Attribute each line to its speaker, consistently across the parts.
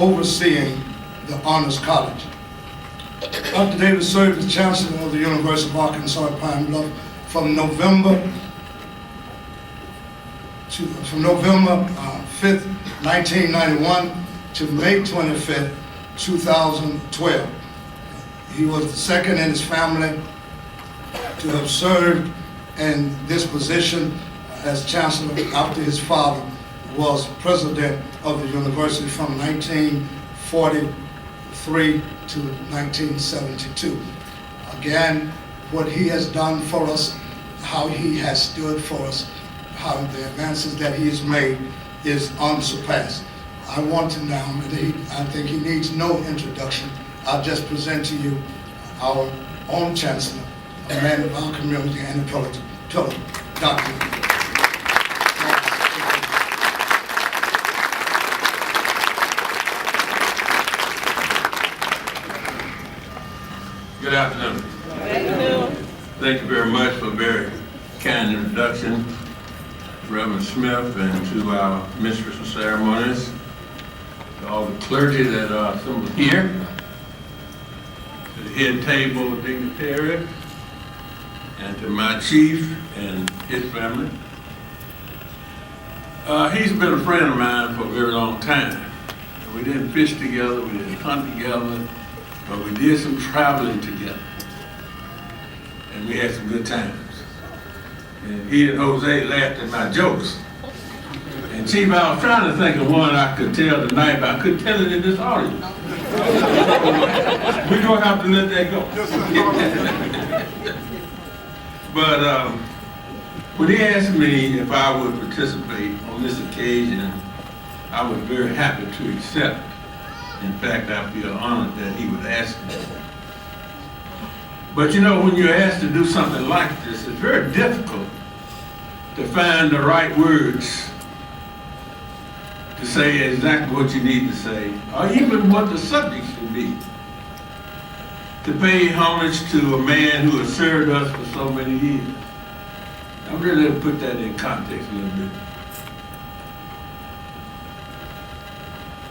Speaker 1: overseeing the Honors College. Dr. Davis served as Chancellor of the University of Arkansas at Pine Bluff from November 5th, 1991 to May 25th, 2012. He was the second in his family to have served in this position as Chancellor after his father was President of the University from 1943 to 1972. Again, what he has done for us, how he has stood for us, how the advances that he has made is unsurpassed. I want to now, I think he needs no introduction. I'll just present to you our own Chancellor, a man of our community and a pillar, Dr.
Speaker 2: Good afternoon. Thank you very much for a very kind introduction, Reverend Smith, and to our Mistress of Ceremonies, to all the clergy that are assembled here, to the head table dignitaries, and to my chief and his family. He's been a friend of mine for a very long time. We didn't fish together, we didn't hunt together, but we did some traveling together. And we had some good times. And he and Jose laughed at my jokes. And Chief, I was trying to think of one I could tell tonight, but I couldn't tell it in this audience. We're gonna have to let that go. But when he asked me if I would participate on this occasion, I was very happy to accept. In fact, I feel honored that he would ask me. But you know, when you're asked to do something like this, it's very difficult to find the right words to say exactly what you need to say, or even what the subject should be. To pay homage to a man who has served us for so many years. I really have to put that in context a little bit.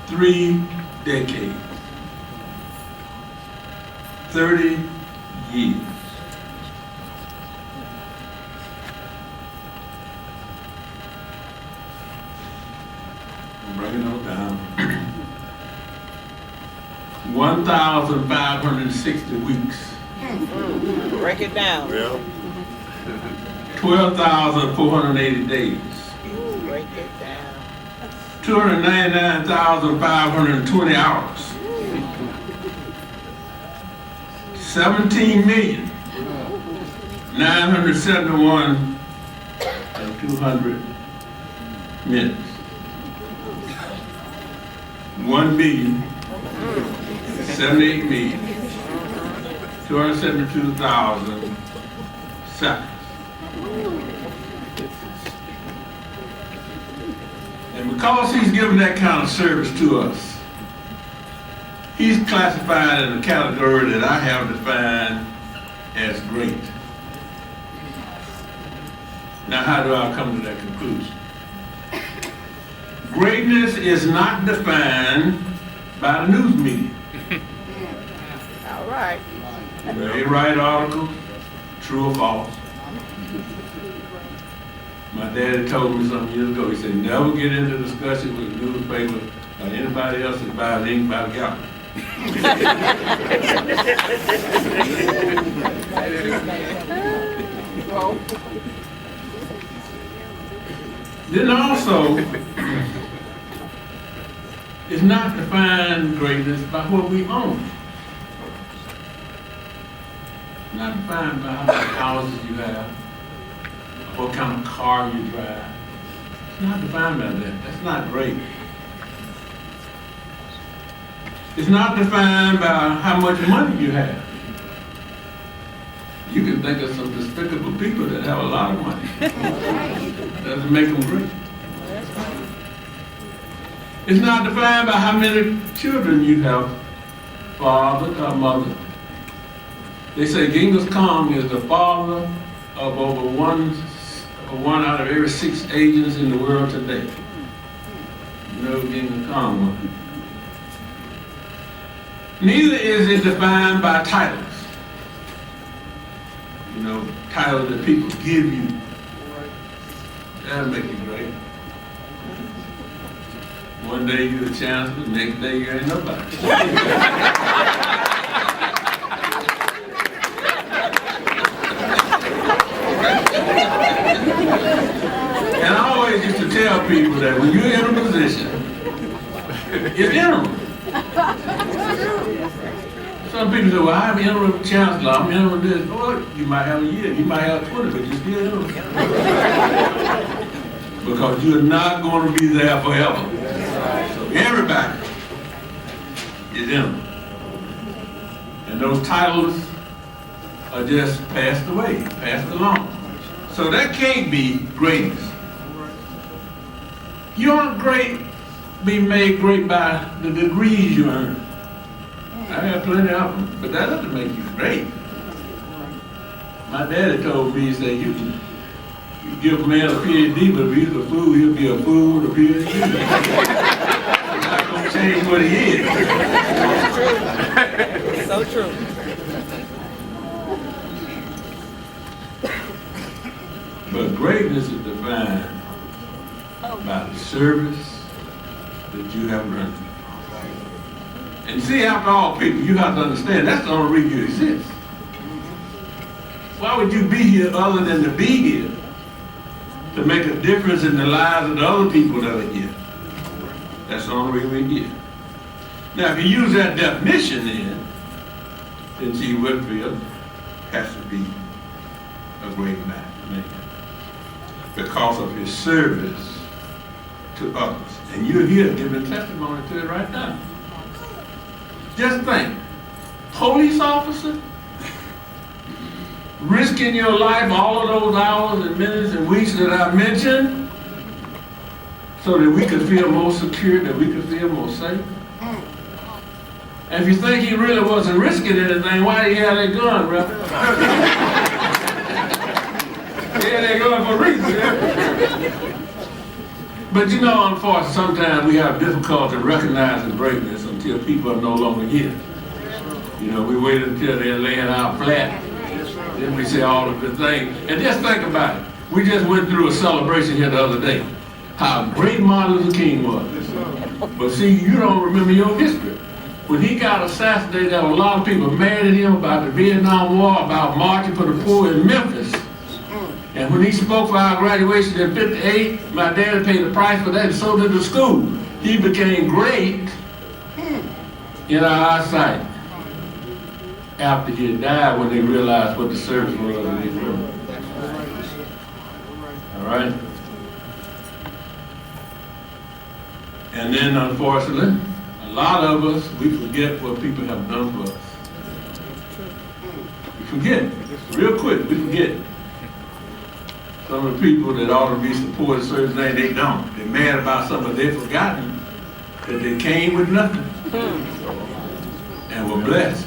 Speaker 2: 3 decades, 30 years. I'm bringing those down. 1,560 weeks.
Speaker 3: Break it down.
Speaker 4: Well,
Speaker 2: 12,480 days.
Speaker 3: Break it down.
Speaker 2: 299,520 hours. 17,971,200 minutes. 1,078,272,000 seconds. And because he's given that kind of service to us, he's classified in a category that I have defined as great. Now, how do I come to that conclusion? Greatness is not defined by the news media.
Speaker 3: All right.
Speaker 2: They write articles, true or false. My daddy told me some years ago, he said, never get into discussion with a newspaper or anybody else that buys ink by the gallon. Then also, it's not defined greatness by what we own. It's not defined by how many houses you have, or what kind of car you drive. It's not defined by that. That's not great. It's not defined by how much money you have. You can think of some despicable people that have a lot of money. Doesn't make them great. It's not defined by how many children you have, father or mother. They say Genghis Khan is the father of over one out of every 6 agents in the world today. You know who Genghis Khan was? Neither is it defined by titles. You know, titles that people give you. That'll make you great. One day you're a chancellor, the next day you ain't nobody. And I always used to tell people that when you're in a position, it's interim. Some people say, well, I'm interim chancellor, I'm interim this. Or you might have a year, you might have 20, but you're still interim. Because you're not going to be there forever. So everybody is interim. And those titles are just passed away, passed along. So that can't be greatness. You aren't great, be made great by the degrees you earn. I have plenty of them, but that doesn't make you great. My daddy told me, he said, you give a man a PhD, but if he's a fool, he'll be a fool with a PhD. It's not going to change what he is.
Speaker 3: So true.
Speaker 2: But greatness is defined by the service that you have rendered. And see, after all, people, you have to understand, that's the only reason you exist. Why would you be here other than to be here? To make a difference in the lives of the other people that are here. That's the only reason we're here. Now, if you use that definition then Chief Whitfield has to be a great man. Because of his service to others. And you're here giving testimony to it right now. Just think, police officer, risking your life all of those hours and minutes and weeks that I mentioned, so that we could feel more secure, that we could feel more safe. And if you think he really wasn't risking anything, why did he have that gun, brother? He had that gun for a reason, yeah? But you know, unfortunately, sometimes we have difficulty recognizing greatness until people are no longer here. You know, we wait until they're laying out flat. Then we say all of the things. And just think about it. We just went through a celebration here the other day. How great Martin Luther King was. But see, you don't remember your history. When he got assassinated, there were a lot of people mad at him about the Vietnam War, about marching for the poor in Memphis. And when he spoke for our graduation in '58, my daddy paid the price for that, and so did the school. He became great in our eyesight after he had died, when they realized what the service was in his room. All right? And then, unfortunately, a lot of us, we forget what people have done for us. We forget, real quick, we forget. Some of the people that ought to be supported certain things, they don't. They're mad about something, but they've forgotten that they came with nothing and were blessed.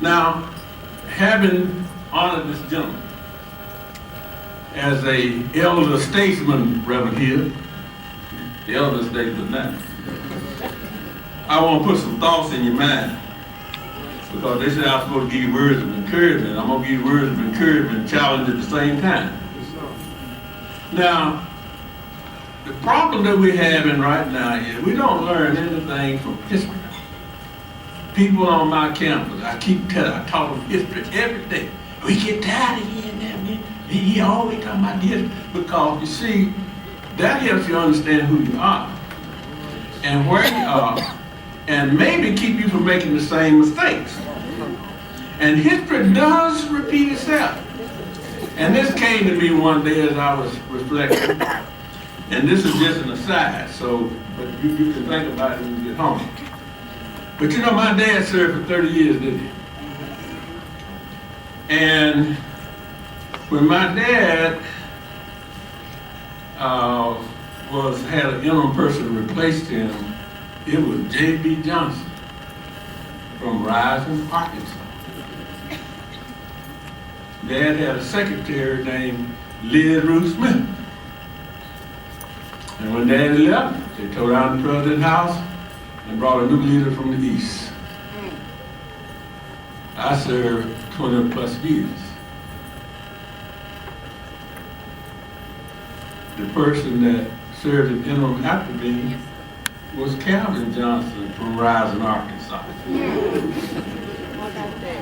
Speaker 2: Now, having honored this gentleman as an elder statesman, Reverend Hill, the elder statesman now, I want to put some thoughts in your mind. Because they said I'm supposed to give you words of encouragement. I'm going to give you words of encouragement and challenge at the same time. Now, the problem that we're having right now is we don't learn anything from history. People on my campus, I taught them history every day. We get tired of hearing that. He always talking about history. Because, you see, that helps you understand who you are and where you are, and maybe keep you from making the same mistakes. And history does repeat itself. And this came to me one day as I was reflecting. And this is just an aside, so but you can think about it when you get home. But you know, my dad served for 30 years, didn't he? And when my dad had an interim person replaced him, it was J.B. Johnson from Rising, Arkansas. Dad had a secretary named Liz Ruth Smith. And when Daddy left, they tore down the president's house and brought a new leader from the east. I served 20 plus years. The person that served in interim after me was Calvin Johnson from Rising, Arkansas.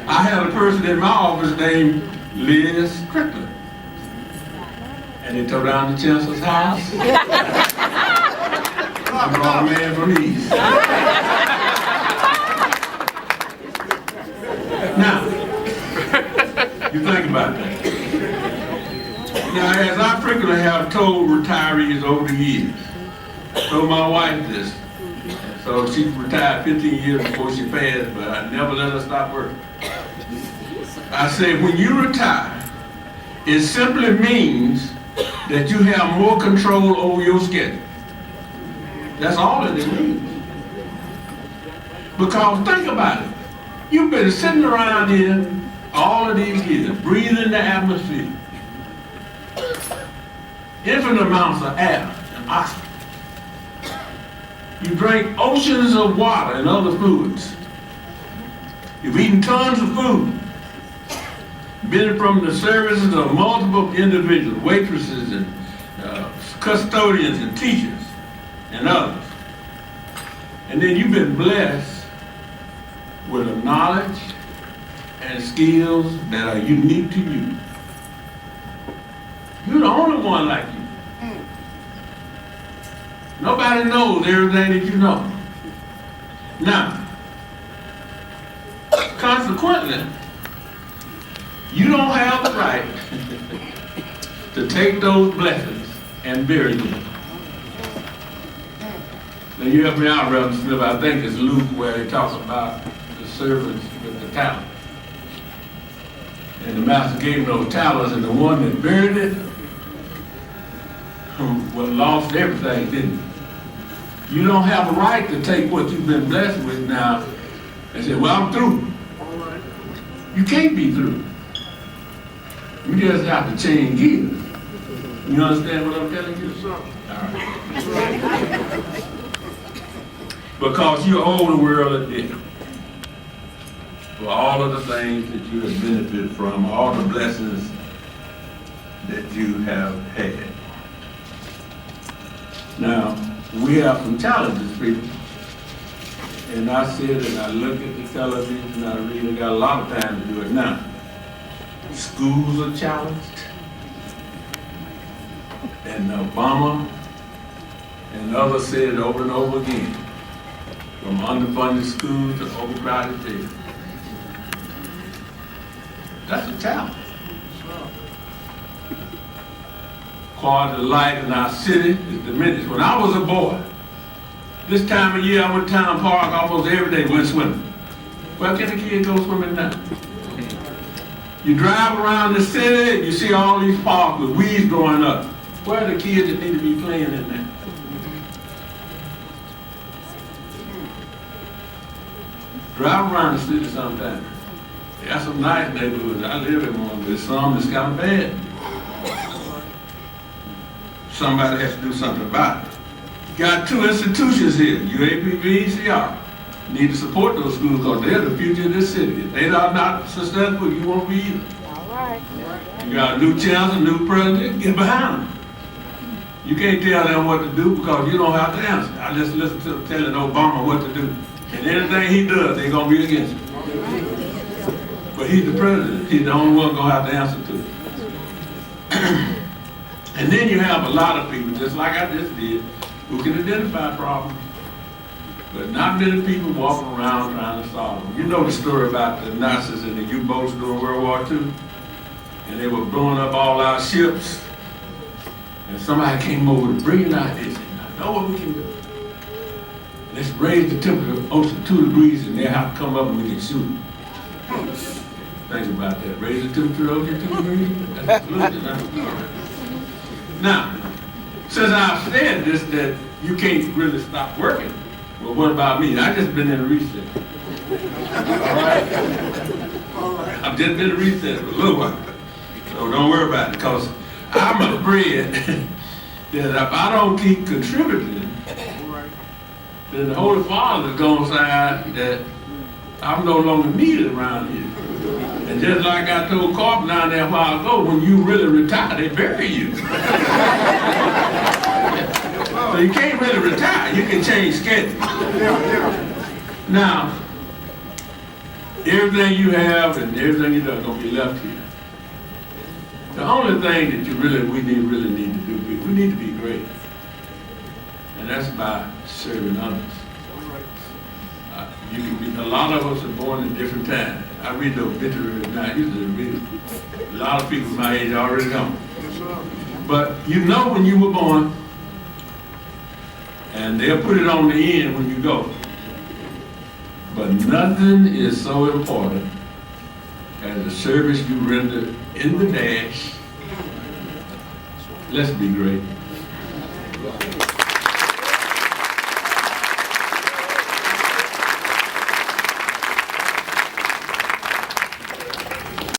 Speaker 2: I had a person in my office named Liz Strickland. And they tore down the chancellor's house. I brought a man from the east. Now, you think about that. Now, as I frequently have told retirees over the years, I told my wife this, so she retired 15 years before she passed, but I never let her stop working. I said, when you retire, it simply means that you have more control over your schedule. That's all that it means. Because think about it. You've been sitting around here all of these years, breathing the atmosphere. Infinite amounts of air and oxygen. You drink oceans of water and other fluids. You've eaten tons of food. Been from the services of multiple individuals, waitresses and custodians and teachers and others. And then you've been blessed with a knowledge and skills that are unique to you. You're the only one like you. Nobody knows everything that you know. Now, consequently, you don't have the right to take those blessings and bury them. Now you help me out, Reverend Smith. I think it's Luke where he talks about the servants with the talent. And the master gave him those talents, and the one that buried it, well, lost everything, didn't he? You don't have a right to take what you've been blessed with now and say, well, I'm through. You can't be through. You just have to change gears. You understand what I'm telling you? All right. Because you owe the world a debt for all of the things that you have benefited from, all the blessings that you have had. Now, we have some challenges, people. And I sit and I look at the television and I read. I got a lot of time to do it now. Schools are challenged. And Obama and others said it over and over again. From underfunded schools to overcrowded jails. That's a challenge. Quality of life in our city is diminished. When I was a boy, this time of year I went to Town Park almost every day, went swimming. Where can the kids go swimming now? You drive around the city and you see all these parks with weeds growing up. Where are the kids that need to be playing in there? Drive around the city sometime. They got some nice neighborhoods. I live in one, but some that's kind of bad. Somebody has to do something about it. Got two institutions here, UAPB and CR. You need to support those schools because they're the future of this city. If they are not successful, you won't be either.
Speaker 3: All right.
Speaker 2: You got a new chancellor, new president, get behind them. You can't tell them what to do because you don't have to answer. I just listen to them telling Obama what to do. And anything he does, they're going to be against him. But he's the president. He's the only one going to have to answer to it. And then you have a lot of people, just like I just did, who can identify problems. But not many people walking around trying to solve them. You know the story about the Nazis and the U-boats during World War II? And they were blowing up all our ships. And somebody came over with a brilliant idea. Said, I know what we can do. Let's raise the temperature of ocean 2 degrees and they'll have to come up and we can shoot them. Think about that. Raise the temperature of ocean 2 degrees? That's absolutely. Now, since I've said this, that you can't really stop working, well, what about me? I've just been in a reset. All right? I've just been in a reset for a little while. So don't worry about it, because I'm afraid that if I don't keep contributing, then the Holy Father's gonna decide that I'm no longer needed around here. And just like I told Carpenter down there a while ago, when you really retire, they bury you. So you can't really retire, you can change schedule. Now, everything you have and everything you do is gonna be left here. The only thing that we really need to do, we need to be great. And that's by serving others. You can be, a lot of us are born at different times. I read the obituaries now, I used to read it. A lot of people my age are already gone. But you know when you were born, and they'll put it on the end when you go. But nothing is so important as the service you render in the dash. Let's be great.